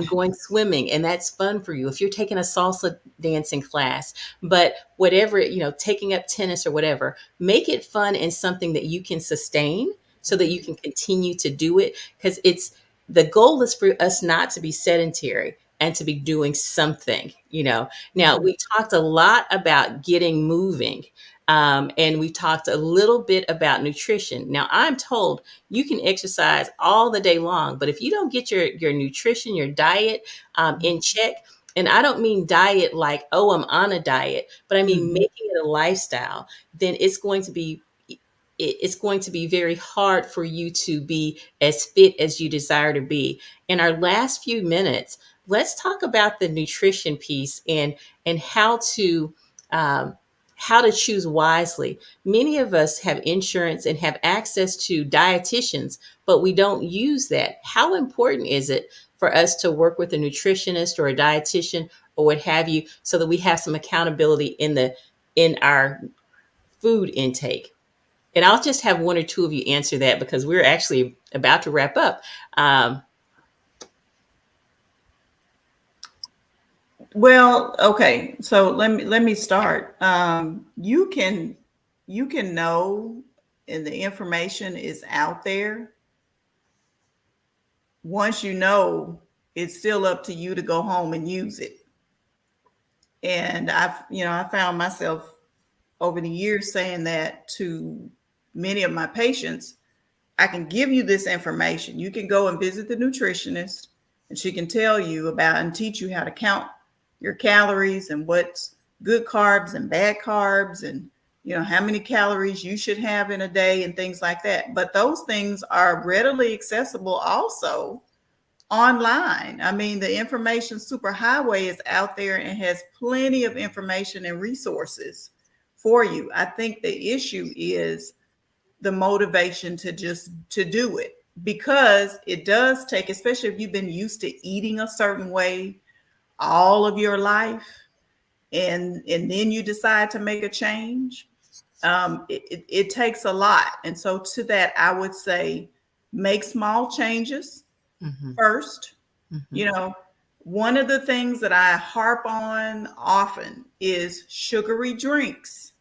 going swimming and that's fun for you, if you're taking a salsa dancing class, but whatever, taking up tennis or whatever, make it fun and something that you can sustain so that you can continue to do it. Because the goal is for us not to be sedentary and to be doing something. Now we talked a lot about getting moving. And we talked a little bit about nutrition. Now, I'm told you can exercise all the day long, but if you don't get your nutrition, your diet in check, and I don't mean diet like, oh, I'm on a diet, but I mean making it a lifestyle, then it's going to be it's going to be very hard for you to be as fit as you desire to be. In our last few minutes, let's talk about the nutrition piece and um, how to choose wisely. Many of us have insurance and have access to dietitians, but we don't use that. How important is it for us to work with a nutritionist or a dietitian or what have you, so that we have some accountability in our food intake? And I'll just have one or two of you answer that because we're actually about to wrap up. Um, Well, okay. So let me start. You can know, and the information is out there. Once you know, it's still up to you to go home and use it. And I found myself over the years saying that to many of my patients. I can give you this information. You can go and visit the nutritionist, and she can tell you about and teach you how to count your calories and what's good carbs and bad carbs, and how many calories you should have in a day and things like that. But those things are readily accessible also online. I mean, the information superhighway is out there and has plenty of information and resources for you. I think the issue is the motivation to do it, because it does take, especially if you've been used to eating a certain way all of your life, and then you decide to make a change. It takes a lot. And so to that, I would say make small changes mhm, first. mhm. you know One of the things that I harp on often is sugary drinks.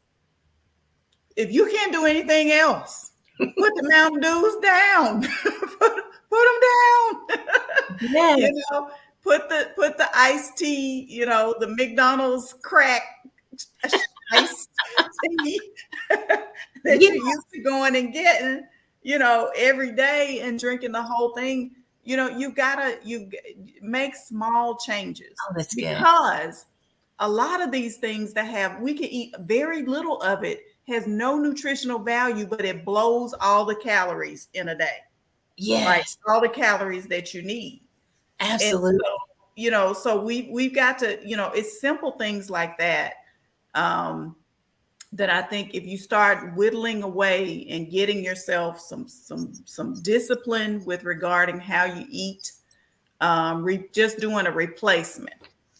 If you can't do anything else, put the Mountain Dews down. put them down. you Yes, know, put the iced tea. The McDonald's crack iced tea that yeah. you're used to going and getting. Every day, and drinking the whole thing. You make small changes, Oh, that's good. because a lot of these things that we can eat very little of it, has no nutritional value, but it blows all the calories in a day, like Yes, all the calories that you need. And absolutely. so we've got to, it's simple things like that. Um, that I think if you start whittling away and getting yourself some discipline with regarding how you eat, just doing a replacement.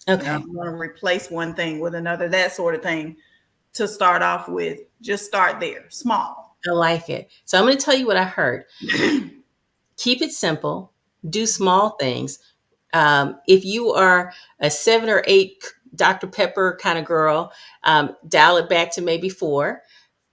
Okay, You want to replace one thing with another, that sort of thing. To start off with, just start there, small. I like it. So I'm going to tell you what I heard. Keep it simple. Do small things. If you are a 7 or 8 Dr. Pepper kind of girl, dial it back to maybe 4,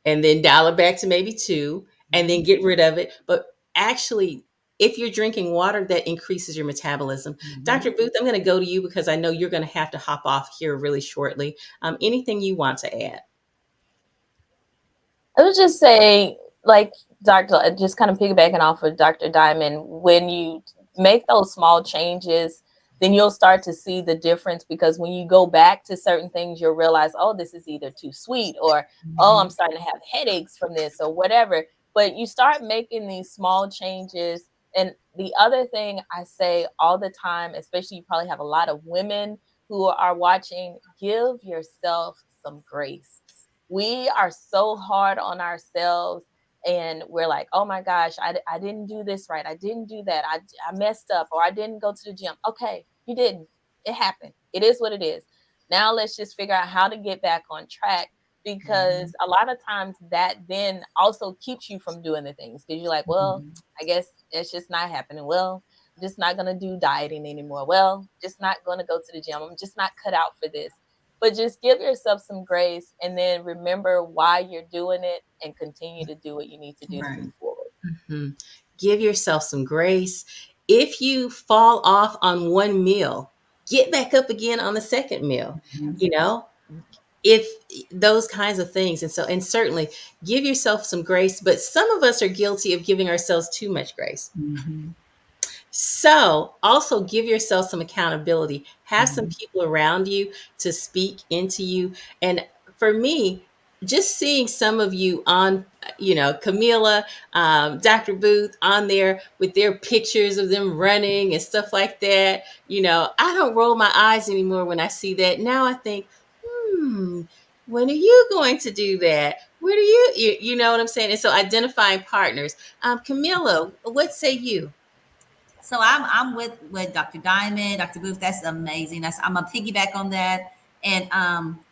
and then dial it back to maybe 2, and then get rid of it. But actually, if you're drinking water, that increases your metabolism. Dr. Mhm. Booth, I'm going to go to you because I know you're going to have to hop off here really shortly. Anything you want to add? I would just say, like Dr. Just kind of piggybacking off of Dr. Diamond, when you make those small changes, then you'll start to see the difference, because when you go back to certain things, you'll realize, oh, this is either too sweet, or oh, I'm Mhm. starting to have headaches from this, or whatever. But you start making these small changes. And the other thing I say all the time, especially you probably have a lot of women who are watching, give yourself some grace. We are so hard on ourselves, and we're like, oh my gosh, I didn't do this right, I didn't do that, I messed up, or I didn't go to the gym. Okay, you didn't. It happened. It is what it is. Now let's just figure out how to get back on track, because Mhm. a lot of times that then also keeps you from doing the things, because you're like, well, Mhm. I guess it's just not happening. Well, I'm just not going to do dieting anymore. Well, just not going to go to the gym. I'm just not cut out for this. But just give yourself some grace, and then remember why you're doing it, and continue to do what you need to do to Right. move forward. Mhm. Give yourself some grace. If you fall off on one meal, get back up again on the second meal. Mhm. You know, if those kinds of things. And certainly give yourself some grace. But some of us are guilty of giving ourselves too much grace. Mhm. So also give yourself some accountability. Have some Mhm. people around you to speak into you. And for me, just seeing some of you on, Camila, Dr. Booth on there with their pictures of them running and stuff like that. I don't roll my eyes anymore when I see that. Now I think, when are you going to do that? Where do you know what I'm saying? And so identifying partners. Camila, what say you? So I'm with Dr. Diamond, Dr. Booth. That's amazing. I'm a piggyback on that, and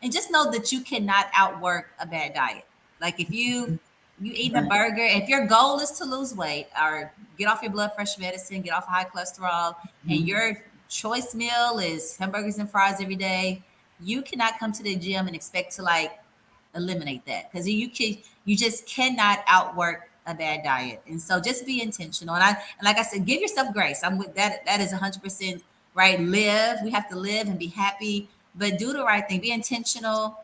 just know that you cannot outwork a bad diet. Like if you eat a Right. burger, if your goal is to lose weight or get off your blood pressure medicine, get off high cholesterol, and Mhm. your choice meal is hamburgers and fries every day, you cannot come to the gym and expect to like eliminate that because you just cannot outwork a bad diet. And so just be intentional. And like I said, give yourself grace. I'm with that. That is 100% right. We have to live and be happy, but do the right thing. Be intentional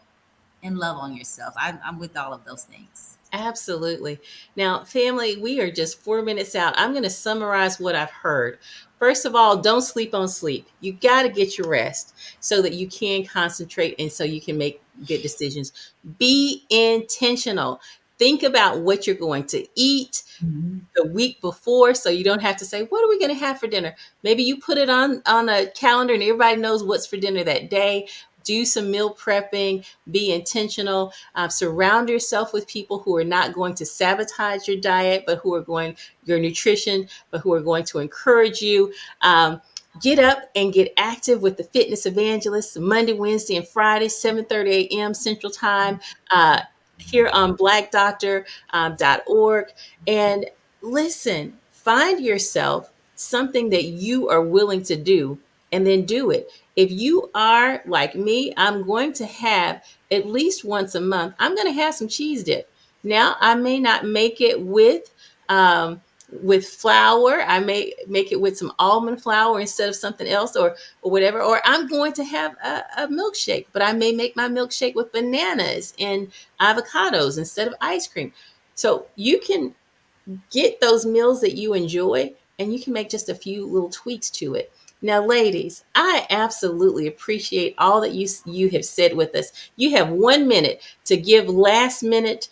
and love on yourself. I'm with all of those things. Absolutely. Now, family, we are just 4 minutes out. I'm going to summarize what I've heard. First of all, don't sleep on sleep. You got to get your rest so that you can concentrate and so you can make good decisions. Be intentional. Think about what you're going to eat the week before so you don't have to say, what are we going to have for dinner? Maybe you put it on a calendar and everybody knows what's for dinner that day. Do some meal prepping. Be intentional. Surround yourself with people who are not going to sabotage your diet, but who are going your nutrition, but who are going to encourage you. Get up and get active with the fitness evangelists Monday, Wednesday, and Friday, 7:30 a.m. Central Time, here on blackdoctor.org. And listen, find yourself something that you are willing to do and then do it. If you are like me, I'm going to have at least once a month, I'm going to have some cheese dip. Now, I may not make it with flour. I may make it with some almond flour instead of something else, or whatever. Or I'm going to have a milkshake, but I may make my milkshake with bananas and avocados instead of ice cream. So you can get those meals that you enjoy and you can make just a few little tweaks to it. Now, ladies, I absolutely appreciate all that you have said with us. You have 1 minute to give last minute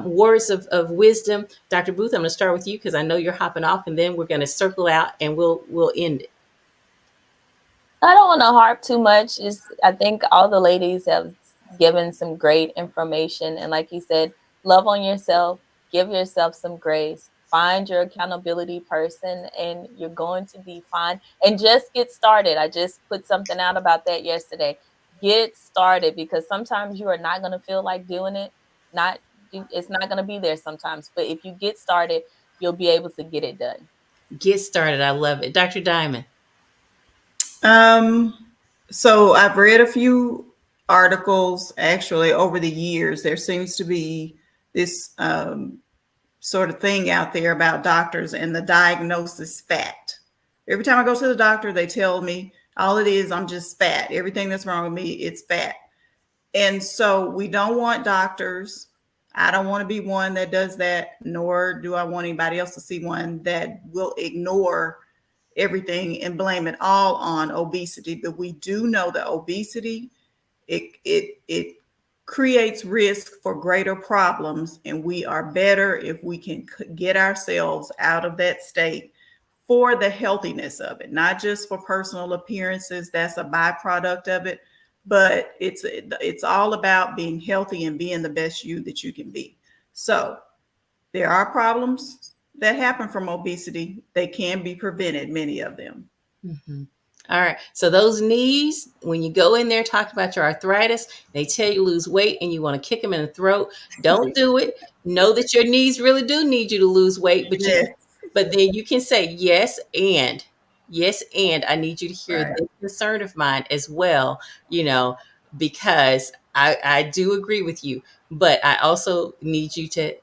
words of wisdom. Dr. Booth, I'm going to start with you because I know you're hopping off, and then we're going to circle out and we'll end it. I don't want to harp too much. Just I think all the ladies have given some great information, and like you said, love on yourself, give yourself some grace, find your accountability person, and you're going to be fine. And just get started. I just put something out about that yesterday. Get started because sometimes you are not going to feel like doing it. Not it's not going to be there sometimes, but if you get started, you'll be able to get it done. Get started. I love it. Dr. Diamond. Um, so I've read a few articles actually over the years. There seems to be this sort of thing out there about doctors and the diagnosis fat. Every time I go to the doctor, they tell me all it is, I'm just fat. Everything that's wrong with me, it's fat. And so we don't want doctors. I don't want to be one that does that, nor do I want anybody else to see one that will ignore everything and blame it all on obesity. But we do know that obesity, it creates risk for greater problems, and we are better if we can get ourselves out of that state for the healthiness of it, not just for personal appearances. That's a byproduct of it, but it's all about being healthy and being the best you that you can be. So there are problems that happen from obesity. They can be prevented, many of them. Mhm. All right. So those knees, when you go in there talking about your arthritis, they tell you lose weight and you want to kick them in the throat. Don't do it. Know that your knees really do need you to lose weight, Yes, but then you can say yes, and I need you to hear right. this concern of mine as well, you know, because I do agree with you, but I also need you to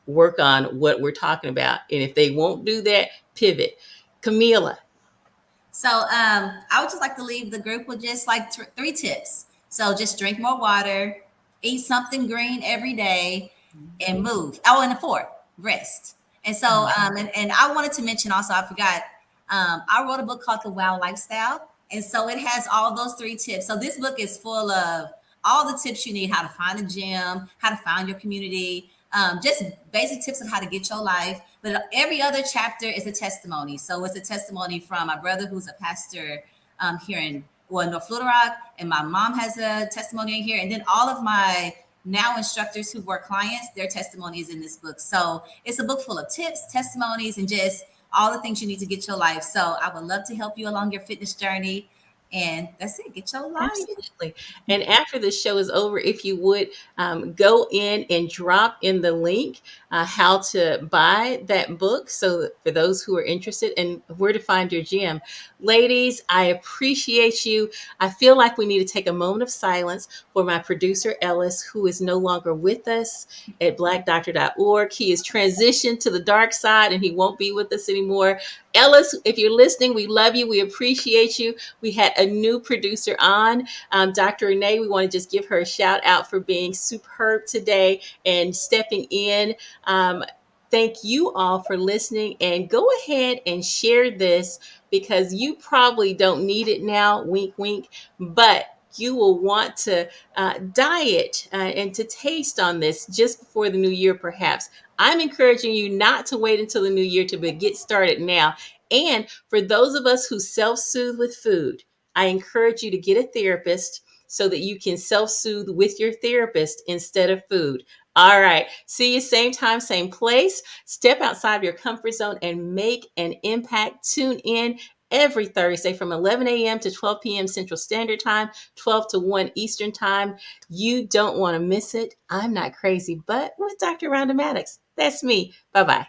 work on what we're talking about. And if they won't do that, pivot. Camila. So I would just like to leave the group with just like three tips. So just drink more water, eat something green every day, and move. Oh, and the fourth, rest. And so and I wanted to mention also, I forgot, I wrote a book called The Wow Lifestyle. And so it has all those three tips. So this book is full of all the tips you need: how to find a gym, how to find your community, just basic tips of how to get your life. But every other chapter is a testimony. So it's a testimony from my brother, who's a pastor here in North Little Rock, and my mom has a testimony in here, and then all of my now instructors who were clients, their testimony is in this book. So it's a book full of tips, testimonies, and just all the things you need to get your life. So I would love to help you along your fitness journey. And that's it. Get your life. Absolutely. And after the show is over, if you would go in and drop in the link how to buy that book. So for those who are interested and where to find your gym. Ladies, I appreciate you. I feel like we need to take a moment of silence for my producer, Ellis, who is no longer with us at blackdoctor.org. He has transitioned to the dark side and he won't be with us anymore. Ellis, if you're listening, we love you. We appreciate you. We had a new producer on, Dr. Renee. We want to just give her a shout out for being superb today and stepping in. Thank you all for listening, and go ahead and share this because you probably don't need it now, wink, wink, but you will want to diet and to taste on this just before the new year, perhaps. I'm encouraging you not to wait until the new year to get started now. And for those of us who self-soothe with food, I encourage you to get a therapist so that you can self-soothe with your therapist instead of food. All right. See you same time, same place. Step outside of your comfort zone and make an impact. Tune in every Thursday from 11 a.m. to 12 p.m. Central Standard Time, 12 to 1 Eastern Time. You don't want to miss it. I'm not crazy, but with Dr. Rhonda Mattox. That's me. Bye-bye.